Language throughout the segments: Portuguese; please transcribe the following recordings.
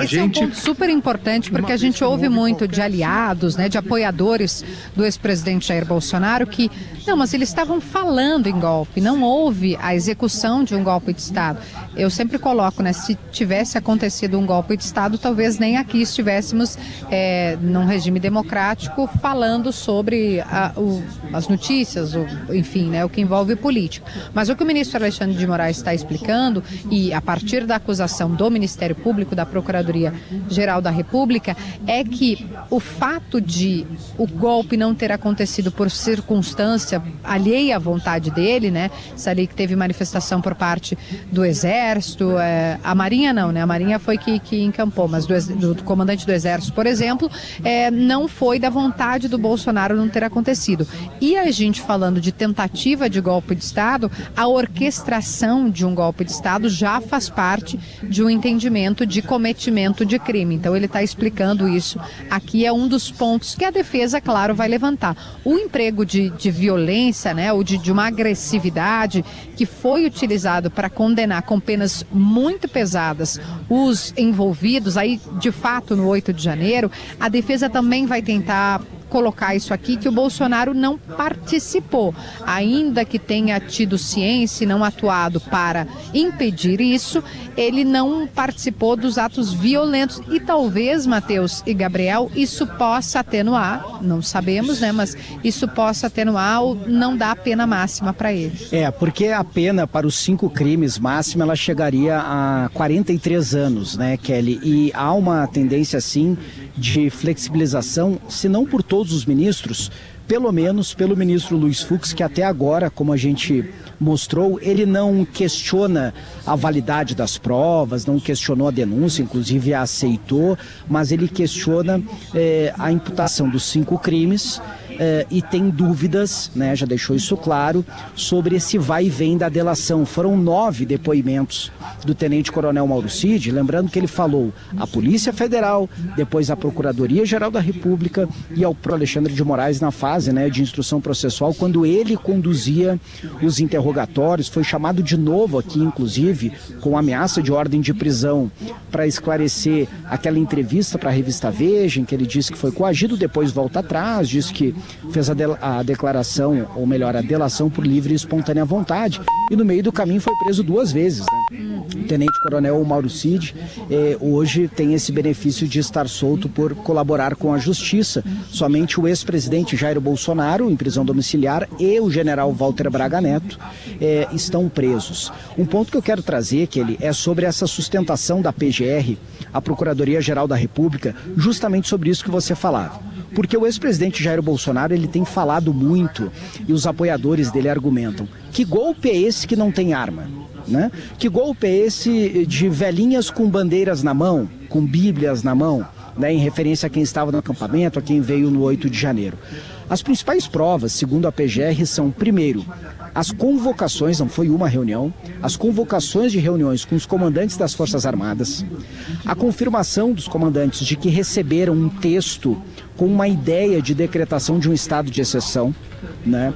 Esse é um ponto super importante, porque a gente ouve muito de aliados, né, de apoiadores do ex-presidente Jair Bolsonaro que, não, mas eles estavam falando em golpe, não houve a execução de um golpe de Estado. Eu sempre coloco, né, se tivesse acontecido um golpe de Estado, talvez nem aqui estivéssemos num regime democrático falando sobre as notícias, enfim, né, o que envolve política. Mas o que o ministro Alexandre de Moraes está explicando, e a partir da acusação do Ministério Público, da Procuradoria-Geral da República, é que o fato de o golpe não ter acontecido por circunstância alheia à vontade dele, né, isso ali que teve manifestação por parte do Exército, a Marinha não, né, a Marinha foi que encampou, mas do comandante do Exército, por exemplo, não foi da vontade do Bolsonaro não ter acontecido. E a gente falando de tentativa de golpe de Estado, a orquestração de um golpe de Estado já faz parte de um entendimento de cometimento de crime. Então ele está explicando isso. Aqui é um dos pontos que a defesa, claro, vai levantar. O emprego de violência, né, ou de uma agressividade que foi utilizado para condenar com penas muito pesadas os envolvidos, aí de fato no 8 de janeiro, a defesa também vai tentar colocar isso aqui, que o Bolsonaro não participou, ainda que tenha tido ciência e não atuado para impedir isso, ele não participou dos atos violentos e talvez, Matheus e Gabriel, isso possa atenuar, não sabemos, né, mas isso possa atenuar ou não dar a pena máxima para ele. Porque a pena para os 5 crimes máxima, ela chegaria a 43 anos, né, Kelly, e há uma tendência, sim, de flexibilização, se não por todos os ministros, pelo menos pelo ministro Luiz Fux, que até agora, como a gente mostrou, ele não questiona a validade das provas, não questionou a denúncia, inclusive a aceitou, mas ele questiona a imputação dos 5 crimes e tem dúvidas, né, já deixou isso claro, sobre esse vai e vem da delação. Foram 9 depoimentos do tenente-coronel Mauro Cid, lembrando que ele falou à Polícia Federal, depois à Procuradoria-Geral da República e ao próprio Alexandre de Moraes na fase, né, de instrução processual, quando ele conduzia os interrogatórios. Foi chamado de novo aqui, inclusive, com ameaça de ordem de prisão para esclarecer aquela entrevista para a revista Veja, em que ele disse que foi coagido, depois volta atrás, disse que fez a declaração, ou melhor, a delação por livre e espontânea vontade, e no meio do caminho foi preso 2 vezes, né? O tenente-coronel Mauro Cid hoje tem esse benefício de estar solto por colaborar com a justiça. Somente o ex-presidente Jair Bolsonaro, em prisão domiciliar, e o general Walter Braga Neto estão presos. Um ponto que eu quero trazer, que é sobre essa sustentação da PGR, a Procuradoria-Geral da República, justamente sobre isso que você falava. Porque o ex-presidente Jair Bolsonaro, ele tem falado muito, e os apoiadores dele argumentam, que golpe é esse que não tem arma? Né? Que golpe é esse de velhinhas com bandeiras na mão, com bíblias na mão, né, em referência a quem estava no acampamento, a quem veio no 8 de janeiro? As principais provas, segundo a PGR, são, primeiro, as convocações, não foi uma reunião, as convocações de reuniões com os comandantes das Forças Armadas, a confirmação dos comandantes de que receberam um texto com uma ideia de decretação de um estado de exceção, né?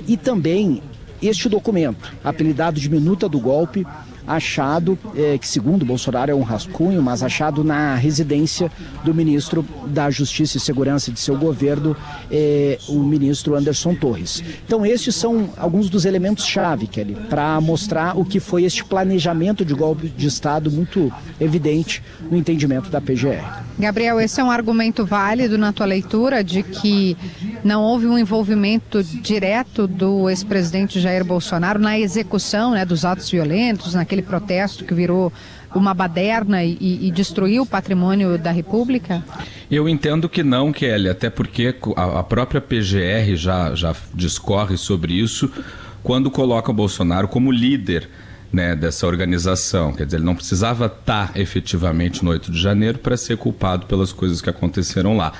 E também este documento, apelidado de Minuta do Golpe, achado, que segundo Bolsonaro é um rascunho, mas achado na residência do ministro da Justiça e Segurança de seu governo, o ministro Anderson Torres. Então estes são alguns dos elementos-chave, Kelly, para mostrar o que foi este planejamento de golpe de Estado muito evidente no entendimento da PGR. Gabriel, esse é um argumento válido na tua leitura de que não houve um envolvimento direto do ex-presidente Jair Bolsonaro na execução, né, dos atos violentos, naquele protesto que virou uma baderna e destruiu o patrimônio da República? Eu entendo que não, Kelly, até porque a própria PGR já discorre sobre isso quando coloca o Bolsonaro como líder, né, dessa organização. Quer dizer, ele não precisava estar efetivamente no 8 de janeiro para ser culpado pelas coisas que aconteceram lá.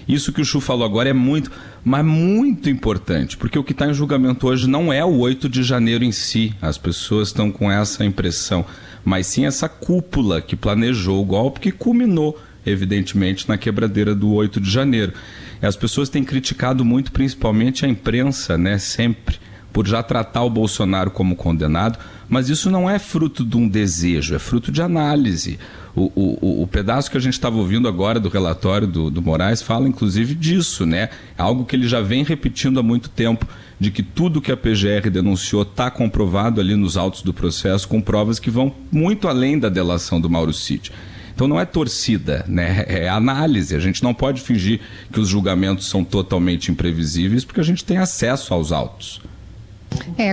Isso que o Chu falou agora é muito, mas muito importante, porque o que está em julgamento hoje não é o 8 de janeiro em si, as pessoas estão com essa impressão, mas sim essa cúpula que planejou o golpe, que culminou, evidentemente, na quebradeira do 8 de janeiro. E as pessoas têm criticado muito, principalmente a imprensa, né, sempre, por já tratar o Bolsonaro como condenado, mas isso não é fruto de um desejo, é fruto de análise. O pedaço que a gente estava ouvindo agora do relatório do Moraes fala inclusive disso, né? Algo que ele já vem repetindo há muito tempo, de que tudo que a PGR denunciou está comprovado ali nos autos do processo, com provas que vão muito além da delação do Mauro Cid. Então não é torcida, né? É análise. A gente não pode fingir que os julgamentos são totalmente imprevisíveis, porque a gente tem acesso aos autos.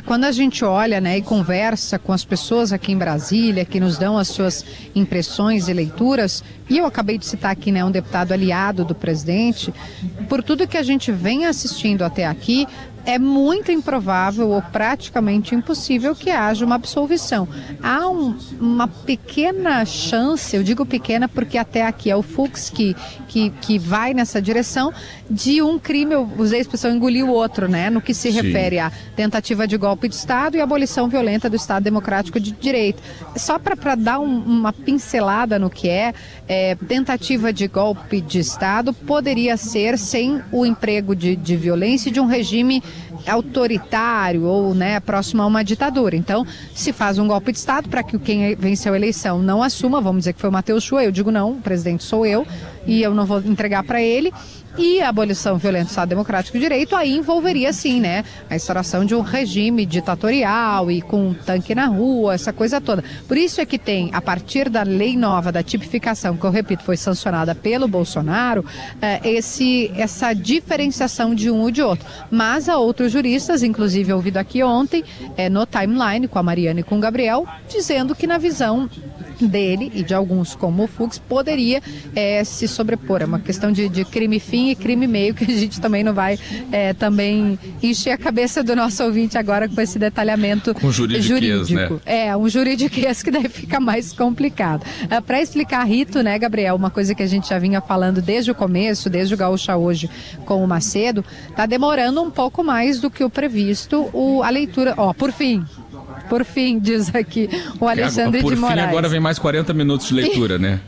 Quando a gente olha, né, e conversa com as pessoas aqui em Brasília, que nos dão as suas impressões e leituras, e eu acabei de citar aqui, né, um deputado aliado do presidente, por tudo que a gente vem assistindo até aqui, é muito improvável ou praticamente impossível que haja uma absolvição. Há uma pequena chance, eu digo pequena porque até aqui é o Fux que vai nessa direção, de um crime, eu usei a expressão engolir o outro, né? No que se refere à tentativa de golpe de Estado e abolição violenta do Estado Democrático de Direito. Só para dar uma pincelada no que tentativa de golpe de Estado poderia ser sem o emprego de violência e de um regime autoritário ou, né, próximo a uma ditadura. Então, se faz um golpe de Estado para que quem venceu a eleição não assuma, vamos dizer que foi o Matheus Chua, eu digo não, o presidente sou eu e eu não vou entregar para ele. E a abolição violenta do Estado Democrático de Direito aí envolveria, sim, né, a instauração de um regime ditatorial e com um tanque na rua, essa coisa toda. Por isso é que tem, a partir da lei nova da tipificação, que eu repito, foi sancionada pelo Bolsonaro, essa diferenciação de um ou de outro. Mas há outros juristas, inclusive ouvido aqui ontem, no Timeline, com a Mariana e com o Gabriel, dizendo que na visão dele e de alguns como o Fux poderia se sobrepor. É uma questão de crime fim e crime meio, que a gente também não vai também encher a cabeça do nosso ouvinte agora com esse detalhamento com juridiquês, jurídico. Né? Um juridiquês que daí fica mais complicado. Para explicar, Rito, né, Gabriel, uma coisa que a gente já vinha falando desde o começo, desde o Gaúcha Hoje com o Macedo, está demorando um pouco mais do que o previsto a leitura. Por fim, diz aqui o Alexandre de Moraes. Por fim, agora vem mais 40 minutos de leitura, né?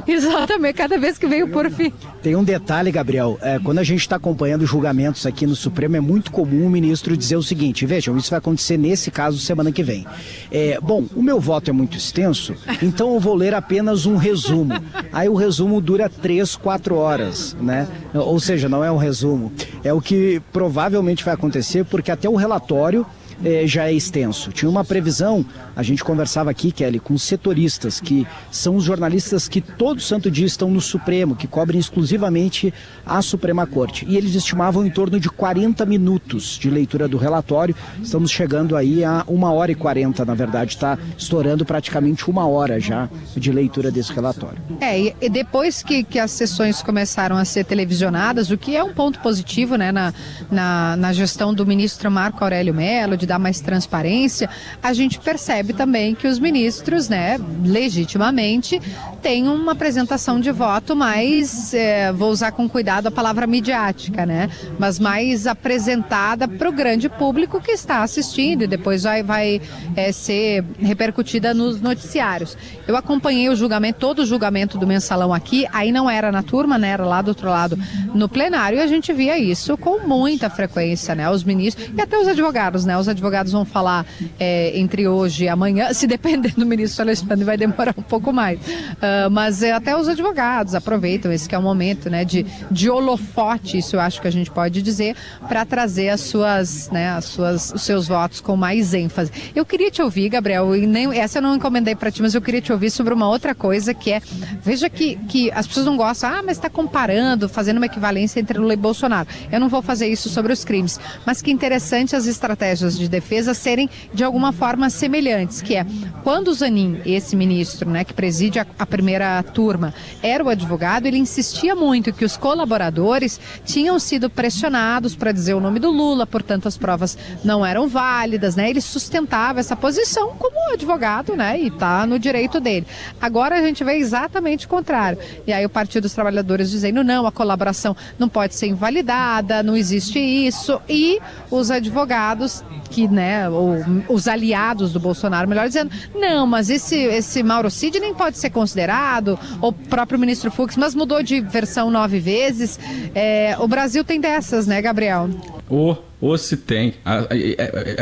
Exatamente, cada vez que veio por fim. Tem um detalhe, Gabriel, quando a gente está acompanhando julgamentos aqui no Supremo, é muito comum o ministro dizer o seguinte: vejam, isso vai acontecer nesse caso semana que vem. Bom, o meu voto é muito extenso, então eu vou ler apenas um resumo. Aí o resumo dura 3, 4 horas, né? Ou seja, não é um resumo, é o que provavelmente vai acontecer, porque até o relatório já é extenso. Tinha uma previsão, a gente conversava aqui, Kelly, com setoristas, que são os jornalistas que todo santo dia estão no Supremo, que cobrem exclusivamente a Suprema Corte. E eles estimavam em torno de 40 minutos de leitura do relatório. Estamos chegando aí a 1h40, na verdade, está estourando praticamente 1 hora já de leitura desse relatório. E depois que as sessões começaram a ser televisionadas, o que é um ponto positivo, né, na gestão do ministro Marco Aurélio Mello, de dar mais transparência, a gente percebe também que os ministros, né, legitimamente, têm uma apresentação de voto mais, vou usar com cuidado a palavra midiática, né, mas mais apresentada para o grande público que está assistindo e depois vai ser repercutida nos noticiários. Eu acompanhei o julgamento, todo o julgamento do Mensalão aqui, aí não era na turma, né, era lá do outro lado no plenário, e a gente via isso com muita frequência, né, os ministros e até os advogados, né, os advogados vão falar entre hoje e amanhã, se depender do ministro Alexandre vai demorar um pouco mais, mas até os advogados aproveitam esse que é o momento, né, de holofote, isso eu acho que a gente pode dizer, para trazer os seus votos com mais ênfase. Eu queria te ouvir, Gabriel, e essa eu não encomendei para ti, mas eu queria te ouvir sobre uma outra coisa que veja que as pessoas não gostam, mas está comparando, fazendo uma equivalência entre Lula e Bolsonaro. Eu não vou fazer isso sobre os crimes, mas que interessante as estratégias de defesa serem de alguma forma semelhantes, que quando o Zanin, esse ministro, né, que preside a primeira turma, era o advogado, ele insistia muito que os colaboradores tinham sido pressionados para dizer o nome do Lula, portanto as provas não eram válidas, né? Ele sustentava essa posição como advogado, né? E está no direito dele. Agora a gente vê exatamente o contrário. E aí o Partido dos Trabalhadores dizendo não, a colaboração não pode ser invalidada, não existe isso, e os advogados que, né, ou os aliados do Bolsonaro, melhor dizendo, não, mas esse Mauro Cid nem pode ser considerado, o próprio ministro Fux, mas mudou de versão 9 vezes. O Brasil tem dessas, né, Gabriel? Ou se tem.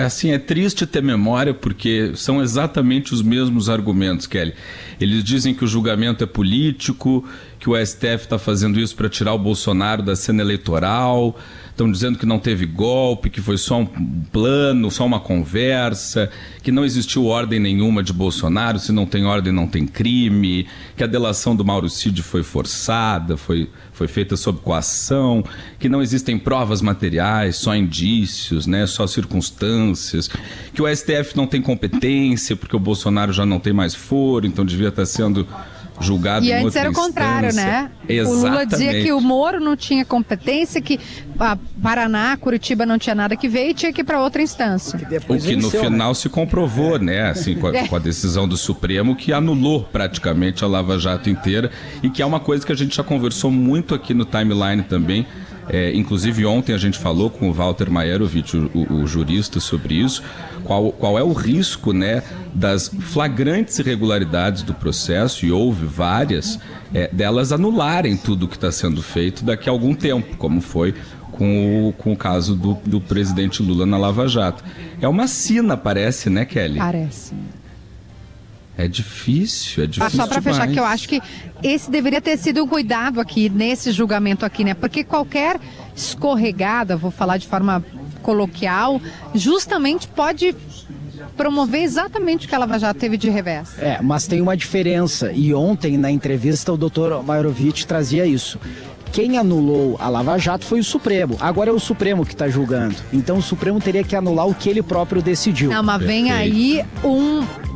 Assim, é triste ter memória porque são exatamente os mesmos argumentos, Kelly. Eles dizem que o julgamento é político, que o STF está fazendo isso para tirar o Bolsonaro da cena eleitoral, estão dizendo que não teve golpe, que foi só um plano, só uma conversa, que não existiu ordem nenhuma de Bolsonaro, se não tem ordem não tem crime, que a delação do Mauro Cid foi forçada, foi feita sob coação, que não existem provas materiais, só indícios, né, só circunstâncias, que o STF não tem competência porque o Bolsonaro já não tem mais foro, então devia estar sendo julgado em outra instância. E antes era o contrário, né? Exatamente. O Lula dizia que o Moro não tinha competência, que Paraná, Curitiba não tinha nada que ver e tinha que ir para outra instância. O que no final se comprovou, né? Assim, com a decisão do Supremo, que anulou praticamente a Lava Jato inteira e que é uma coisa que a gente já conversou muito aqui no Timeline também. Inclusive ontem a gente falou com o Walter Maierovitch, o jurista, sobre isso, qual é o risco, né, das flagrantes irregularidades do processo, e houve várias, delas anularem tudo o que está sendo feito daqui a algum tempo, como foi com o caso do presidente Lula na Lava Jato. É uma sina, parece, né, Kelly? Parece. É difícil Só para fechar, que eu acho que esse deveria ter sido um cuidado aqui, nesse julgamento aqui, né? Porque qualquer escorregada, vou falar de forma coloquial, justamente pode promover exatamente o que a Lava Jato teve de revés. Mas tem uma diferença, e ontem na entrevista o doutor Maierovitch trazia isso. Quem anulou a Lava Jato foi o Supremo. Agora é o Supremo que está julgando. Então o Supremo teria que anular o que ele próprio decidiu. Não, mas vem aí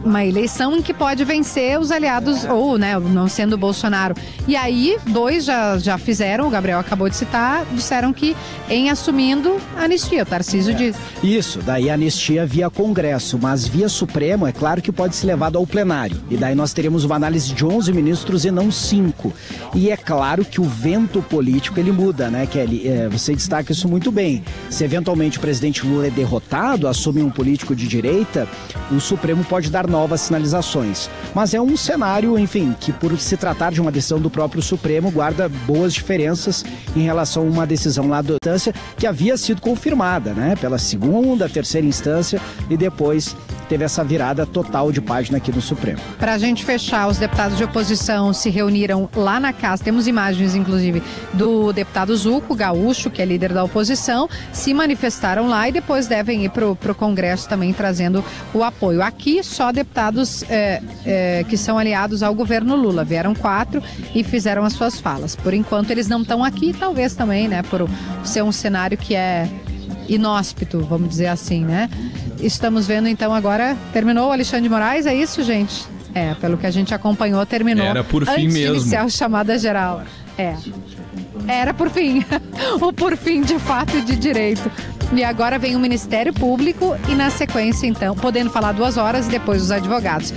uma eleição em que pode vencer os aliados, ou, né, não sendo o Bolsonaro. E aí, dois já fizeram, o Gabriel acabou de citar, disseram que em assumindo a anistia, o Tarcísio disse. Isso, daí a anistia via Congresso, mas via Supremo é claro que pode ser levado ao plenário. E daí nós teremos uma análise de 11 ministros e não 5. E é claro que o vento político ele muda, né, Kelly? Você destaca isso muito bem. Se eventualmente o presidente Lula é derrotado, assume um político de direita, o Supremo pode dar novas sinalizações. Mas é um cenário, enfim, que por se tratar de uma decisão do próprio Supremo, guarda boas diferenças em relação a uma decisão lá da instância que havia sido confirmada, né, pela segunda, terceira instância e depois teve essa virada total de página aqui no Supremo. Para a gente fechar, os deputados de oposição se reuniram lá na casa, temos imagens inclusive do deputado Zuco, gaúcho, que é líder da oposição, se manifestaram lá e depois devem ir para o Congresso também trazendo o apoio. Aqui só deputados que são aliados ao governo Lula, vieram 4 e fizeram as suas falas. Por enquanto eles não estão aqui, talvez também, né, por ser um cenário que é inóspito, vamos dizer assim, né? Estamos vendo então agora, terminou o Alexandre de Moraes, é isso, gente? Pelo que a gente acompanhou, terminou. Era por fim antes mesmo. De iniciar a chamada geral. Era por fim. O por fim de fato de direito. E agora vem o Ministério Público e na sequência, então, podendo falar 2 horas e depois os advogados.